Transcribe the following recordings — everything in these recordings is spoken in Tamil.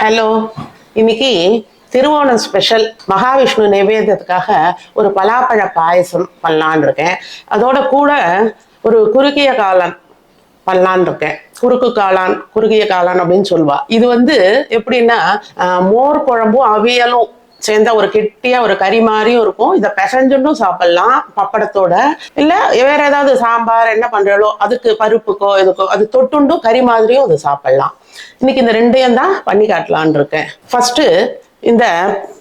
ஹலோ, இன்னைக்கு திருவோணம் ஸ்பெஷல் மகாவிஷ்ணு நைவேத்தியத்துக்காக ஒரு பலாப்பழ பாயசம் பண்ணலான் இருக்கேன். அதோட கூட ஒரு குறுகிய காளான் பண்ணலான் இருக்கேன். குறுகிய காளான் அப்படின்னு சொல்லுவா. இது எப்படின்னா மோர் குழம்பும் அவியலும் சேர்ந்த ஒரு கெட்டியா ஒரு கறி மாதிரியும் இருக்கும். இதை பிசைஞ்சுட்டும் சாப்பிடலாம் பப்படத்தோட. இல்ல வேற ஏதாவது சாம்பார் என்ன பண்றாலோ அதுக்கு பருப்புக்கோ இதுக்கோ அது தொட்டுண்டும் கறி மாதிரியும் அது சாப்பிடலாம். இன்னைக்கு இந்த ரெண்டையும் தான் பண்ணி காட்டலான் இருக்கேன். ஃபர்ஸ்ட் இந்த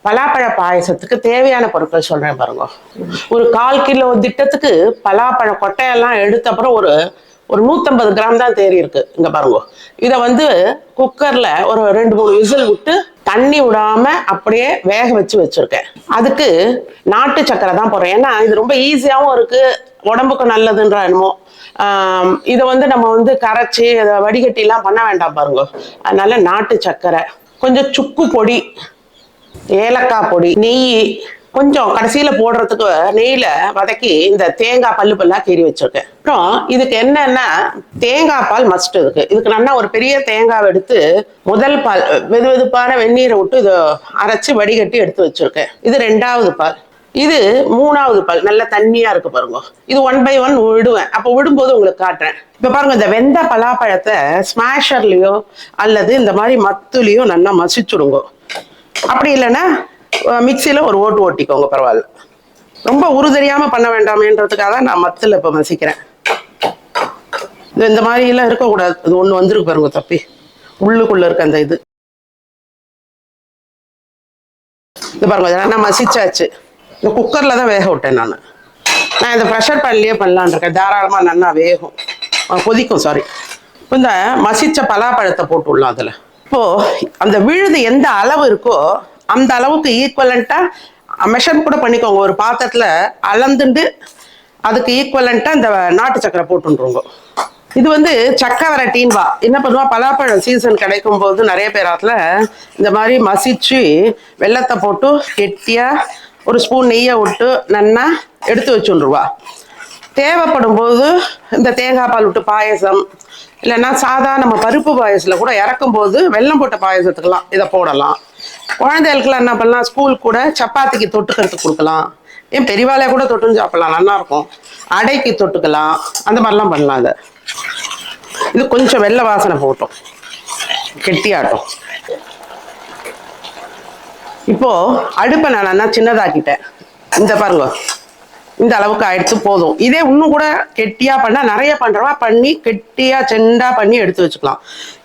பலாப்பழ பாயசத்துக்கு தேவையான பொருட்கள் சொல்றேன் பாருங்க. ஒரு 1/4 கிலோ திட்டத்துக்கு பலாப்பழ கொட்டையெல்லாம் எடுத்த அப்புறம் ஒரு ஒரு 150 கிராம் தான் தேறி இருக்கு. இங்க பாருங்க. இதை குக்கர்ல ஒரு 2-3 விசில் விட்டு தண்ணி விடாம அப்படியே வேக வச்சிருக்கேன். அதுக்கு நாட்டு சக்கரை தான் போடுறேன். ஏன்னா இது ரொம்ப ஈஸியாவும் இருக்கு, உடம்புக்கு நல்லதுன்ற என்னமோ. இதை நம்ம கரைச்சி அதை வடிகட்டிலாம் பண்ண வேண்டாம் பாருங்க. அதனால நாட்டு சக்கரை, கொஞ்சம் சுக்கு பொடி, ஏலக்காய் பொடி, நெய் கொஞ்சம் கடைசியில போடுறதுக்கு நெய்ல வதக்கி இந்த தேங்காய் பல்லா கீறி வச்சிருக்கேன். அப்புறம் இதுக்கு என்னன்னா தேங்காய் பால் மஸ்ட். இதுக்கு நல்லா ஒரு பெரிய தேங்காய் எடுத்து முதல் பால் வெதுவெதுப்பான வெந்நீரை விட்டு இதை அரைச்சு வடிகட்டி எடுத்து வச்சிருக்கேன். இது 2வது பால். இது 3வது பால். நல்ல தண்ணியா இருக்கு பாருங்க. இது 1 by 1 விடுவேன். அப்போ விடும்போது உங்களுக்கு காட்டுறேன். இப்ப பாருங்க, இந்த வெந்த பலாப்பழத்தை ஸ்மாஷர்லயோ அல்லது இந்த மாதிரி மத்துலயோ நல்லா மசிச்சுடுங்க. அப்படி இல்லைன்னா மிக்சியில ஒரு ஓட்டு ஓட்டிக்கோங்க, பரவாயில்ல. ரொம்ப உருதறியாம பண்ண வேண்டாமேன்றதுக்காக நான் மத்துல இப்ப மசிக்கிறேன். இந்த மாதிரி எல்லாம் இருக்கக்கூடாது. அது ஒண்ணு வந்துருக்கு பாருங்க தப்பி, உள்ளுக்குள்ள இருக்க அந்த இது பாருங்க. நான் மசிச்சாச்சு. இந்த குக்கர்ல தான் வேக விட்டேன். நான் இந்த ப்ரெஷர் பேன்லயே பண்ணலான் இருக்கேன். தாராளமா நல்லா வேகும், கொதிக்கும். சாரி. இந்த மசிச்ச பலாப்பழத்தை போட்டு விடலாம் அதுல. இப்போ அந்த விழுது எந்த அளவு இருக்கோ அந்த அளவுக்கு ஈக்குவலண்டா மெஷர் கூட பண்ணிக்கோங்க. ஒரு பாத்திரத்துல அளந்துண்டு அதுக்கு ஈக்குவலண்டா இந்த நாட்டு சக்கரை போட்டுருங்க. இது சக்கை வரட்டின்வா. என்ன பண்ணுவா, பலாப்பழம் சீசன் கிடைக்கும் போது நிறைய பேராத்துல இந்த மாதிரி மசிச்சு வெள்ளத்தை போட்டு கெட்டியா ஒரு ஸ்பூன் நெய்யை விட்டு நல்லா எடுத்து வச்சுருவா. தேவைப்படும் போது இந்த தேங்காய் பால் விட்டு பாயசம், இல்லைன்னா சாதா நம்ம பருப்பு பாயசத்துல கூட இறக்கும் போது வெல்லம் போட்ட பாயசத்துக்கெல்லாம் இதை போடலாம். குழந்தைகளுக்குலாம் என்ன பண்ணலாம், ஸ்கூல் கூட சப்பாத்திக்கு தொட்டுக்கிறதுக்கு கொடுக்கலாம். ஏன் பெரியவாளைய கூட தொட்டுன்னு சாப்பிடலாம், நல்லா இருக்கும். அடைக்கு தொட்டுக்கலாம், அந்த மாதிரிலாம் பண்ணலாம். அதை இது கொஞ்சம் வெள்ளை வாசனை போட்டோம், கெட்டியாட்டும். இப்போ அடுப்பை நான் நல்லா சின்னதாக்கிட்டேன். இந்த பாருங்க, இந்த அளவுக்கு ஆயிடுத்து போதும். இதே இன்னும் கூட கெட்டியா பண்ணா நிறைய பண்றவா பண்ணி கெட்டியா செண்டா பண்ணி எடுத்து வச்சுக்கலாம்.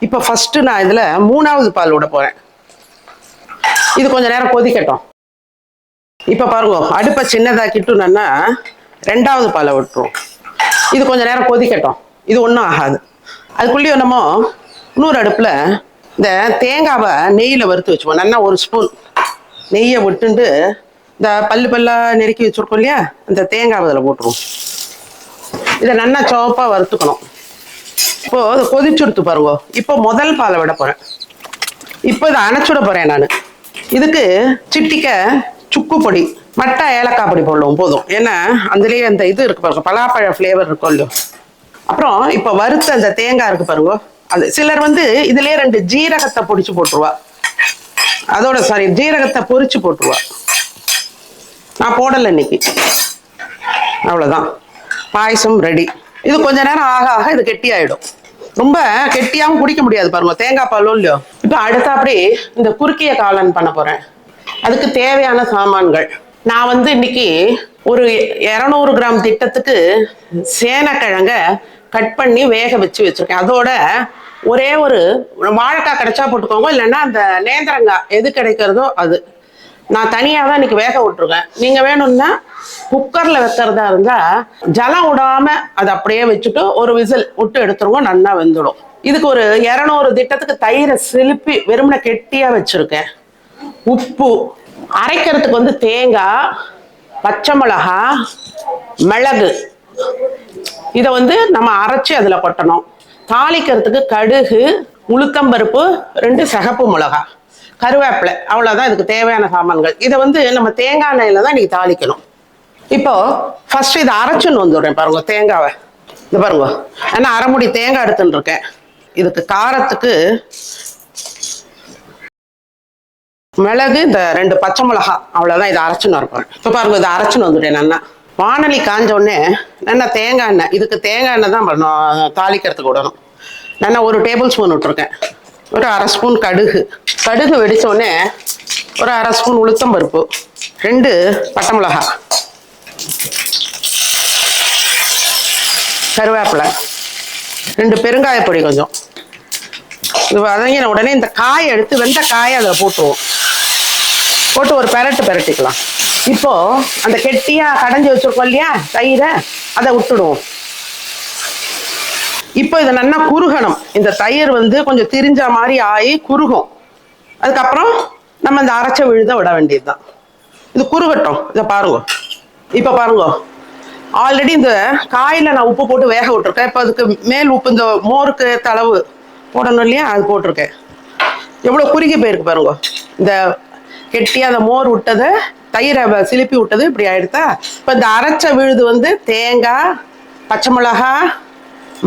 இப்போ ஃபர்ஸ்ட் நான் இதுல 3வது பால் விட போறேன். இது கொஞ்ச நேரம் கொதிக்கட்டும். இப்ப பாருங்க, அடுப்பை சின்னதாக்கிட்டு நல்லா 2வது பாலை விட்டுரும். இது கொஞ்ச நேரம் கொதிக்கட்டும். இது ஒன்றும் ஆகாது. அதுக்குள்ளேயும் நம்ம இன்னொரு அடுப்புல இந்த தேங்காவை நெய்யில வறுத்து வச்சுப்போம். நல்லா ஒரு ஸ்பூன் நெய்யை விட்டுண்டு இந்த பல்லா நெருக்கி வச்சிருக்கோம் இல்லையா, இந்த தேங்காய் அதில் போட்டுருவோம். இதை நல்லா சோப்பா வறுத்துக்கணும். இப்போ அதை கொதிச்சுடுத்து பாருங்க. இப்போ முதல் பாலை விட போறேன். இப்போ இதை அணைச்சுட போறேன் நான். இதுக்கு சிட்டிக்க சுக்கு பொடி, மட்டை ஏலக்காய் பொடி போடலாம் போதும். ஏன்னா அதுலேயே அந்த இது இருக்கு பாருங்க, பலாப்பழ ஃப்ளேவர் இருக்கும் இல்லையோ. அப்புறம் இப்போ வறுத்த அந்த தேங்காய் இருக்கு பாருங்க, அது சிலர் இதுலயே 2 ஜீரகத்தை பொடிச்சு போட்டுருவா. அதோட சாரி, ஜீரகத்தை பொரிச்சு போட்டுருவா. நான் போடலை இன்னைக்கு. அவ்வளோதான், பாயசம் ரெடி. இது கொஞ்ச நேரம் ஆக ஆக இது கெட்டி ஆயிடும். ரொம்ப கெட்டியாகவும் குடிக்க முடியாது பாருங்க, தேங்காய் பாலும் இல்லையோ. இப்போ அடுத்தாப்படி இந்த குறுகிய காளான் பண்ண போறேன். அதுக்கு தேவையான சாமான்கள் நான் இன்னைக்கு ஒரு 200 கிராம் திட்டத்துக்கு சேனக்கிழங்க கட் பண்ணி வேக வச்சிருக்கேன். அதோட ஒரே ஒரு வாழைக்காய் கிடைச்சா போட்டுக்கோங்க, இல்லைன்னா அந்த நேந்திரங்காய் எது கிடைக்கிறதோ அது. நான் தனியாக தான் இன்னைக்கு வேக விட்டுருக்கேன். நீங்க வேணும்னா குக்கர்ல வைக்கிறதா இருந்தா ஜலம் விடாம அதை அப்படியே வச்சுட்டு ஒரு விசில் விட்டு எடுத்துருவோம், நல்லா வெந்துடும். இதுக்கு ஒரு 200 திட்டத்துக்கு தயிரை சிலுப்பி வெறுமனை கெட்டியா வச்சிருக்கேன். உப்பு, அரைக்கிறதுக்கு தேங்காய், பச்சை மிளகா, மிளகு, இதை நம்ம அரைச்சி அதுல கொட்டணும். தாளிக்கிறதுக்கு கடுகு, உளுத்தம்பருப்பு, 2 சிகப்பு மிளகா, கருவேப்பிலை, அவ்வளவுதான் இதுக்கு தேவையான சாமான்கள். இதை நம்ம தேங்காய் எண்ணெயில தான் நீங்க தாளிக்கணும். இப்போ ஃபர்ஸ்ட் இதை அரைச்சுன்னு வந்துடுறேன் பாருங்க. தேங்காவை இந்த பாருங்க, ஏன்னா அரைமுடி தேங்காய் எடுத்துன்னு இருக்கேன். இதுக்கு காரத்துக்கு மிளகு, இந்த 2 பச்சை மிளகா, அவ்வளோதான். இதை அரைச்சுன்னு இருப்பேன். இப்போ பாருங்க, இதை அரைச்சுன்னு வந்துட்டேன் நல்லா. வானலி காஞ்ச உடனே நல்லா தேங்காய் எண்ணெய், இதுக்கு தேங்காய் எண்ணெய் தான் பண்ணணும், தாளிக்கிறதுக்கு விடணும். நல்லா 1 டேபிள் ஸ்பூன் விட்டுருக்கேன். ஒரு 1/2 ஸ்பூன் கடுகு. கடுகு வெடித்தோடனே ஒரு 1/2 ஸ்பூன் உளுத்தம் பருப்பு, 2 பட்டை மிளகா, கருவேப்பிலை, 2 பெருங்காய பொடி கொஞ்சம். இது வதங்கின உடனே இந்த காயை எடுத்து, வெந்த காயை அதில் போட்டுருவோம். போட்டு ஒரு பெரட்டிக்கலாம். இப்போ அந்த கெட்டியா கடைஞ்சி வச்சிருக்கோம் இல்லையா தயிரை, அதை விட்டுடுவோம். இப்போ இதை நல்லா குறுகணும். இந்த தயிர் வந்து கொஞ்சம் திரிஞ்ச மாதிரி ஆகி குறுகும். அதுக்கப்புறம் நம்ம இந்த அரைச்ச விழுத விட வேண்டியதுதான். இது குறுகட்டும். இதை பாருங்க. இப்போ பாருங்க, ஆல்ரெடி இந்த காயில் நான் உப்பு போட்டு வேக விட்டுருக்கேன். இப்போ அதுக்கு மேல் உப்பு, இந்த மோருக்கு தளவு போடணும் இல்லையா, அது போட்டிருக்கேன். எவ்வளோ குறுகி போயிருக்கு பாருங்க. இந்த கெட்டியாக அந்த மோர் விட்டதை, தயிரை சிலிப்பி விட்டது இப்படி ஆயிடுதா. இப்போ இந்த அரைச்ச விழுது வந்து தேங்காய், பச்சை மிளகா,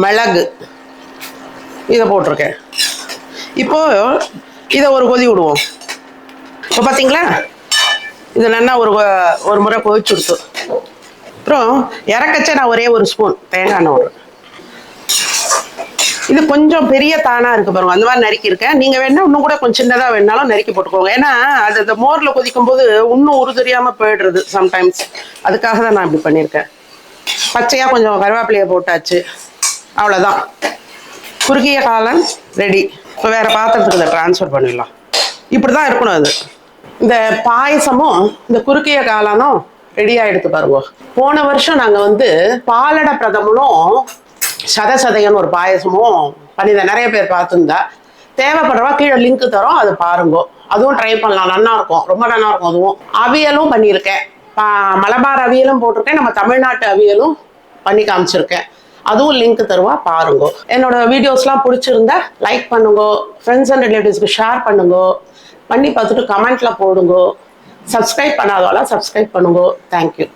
மிளகு, இதை போட்டிருக்கேன். இப்போ இதை ஒரு கொதி விடுவோம். இப்போ பார்த்தீங்களா, இது நல்லா ஒரு முறை கொதிச்சு விடுத்து. அப்புறம் இறக்கச்சே நான் ஒரே 1 ஸ்பூன் தேங்காய் எண்ணெய் விடுறேன். இது கொஞ்சம் பெரிய தானா இருக்கு பாருங்க, அந்த மாதிரி நறுக்கியிருக்கேன். நீங்க வேணா இன்னும் கூட கொஞ்சம் சின்னதாக வேணாலும் நறுக்கி போட்டுக்கோங்க. ஏன்னா அது அந்த மோர்ல கொதிக்கும் போது இன்னும் தெரியாம போயிடுறது சம்டைம்ஸ். அதுக்காக தான் நான் இப்படி பண்ணியிருக்கேன். பச்சையா கொஞ்சம் கருவேப்பிலையை போட்டாச்சு, அவ்வளோதான். குறுகிய காளான் ரெடி. இப்போ வேற பாத்திரத்துக்கு இதை டிரான்ஸ்ஃபர் பண்ணிடலாம். இப்படிதான் இருக்கணும் அது. இந்த பாயசமும் இந்த குறுகிய காளானும் ரெடி ஆயிடுத்து பாருங்க. போன வருஷம் நாங்கள் வந்து பாலடை பிரதமனும் சதையன்னு ஒரு பாயசமும் பண்ணியிருந்தேன். நிறைய பேர் பார்த்துருந்தா. தேவைப்படுறவா கீழே லிங்க் தரோம், அது பாருங்க. அதுவும் ட்ரை பண்ணலாம், நல்லா இருக்கும், ரொம்ப நல்லா இருக்கும். அதுவும் அவியலும் பண்ணியிருக்கேன். மலபார் அவியலும் போட்டிருக்கேன், நம்ம தமிழ்நாட்டு அவியலும் பண்ணி காமிச்சிருக்கேன். அதுவும் லிங்க் தருவா, பாருங்க. என்னோட வீடியோஸ்லாம் பிடிச்சிருந்தா லைக் பண்ணுங்க, ஃப்ரெண்ட்ஸ் அண்ட் ரிலேட்டிவ்ஸ்க்கு ஷேர் பண்ணுங்க, பண்ணி பார்த்துட்டு கமெண்ட்ல போடுங்க. சப்ஸ்கிரைப் பண்ணாதவெல்லாம் சப்ஸ்கிரைப் பண்ணுங்க. தேங்க்யூ.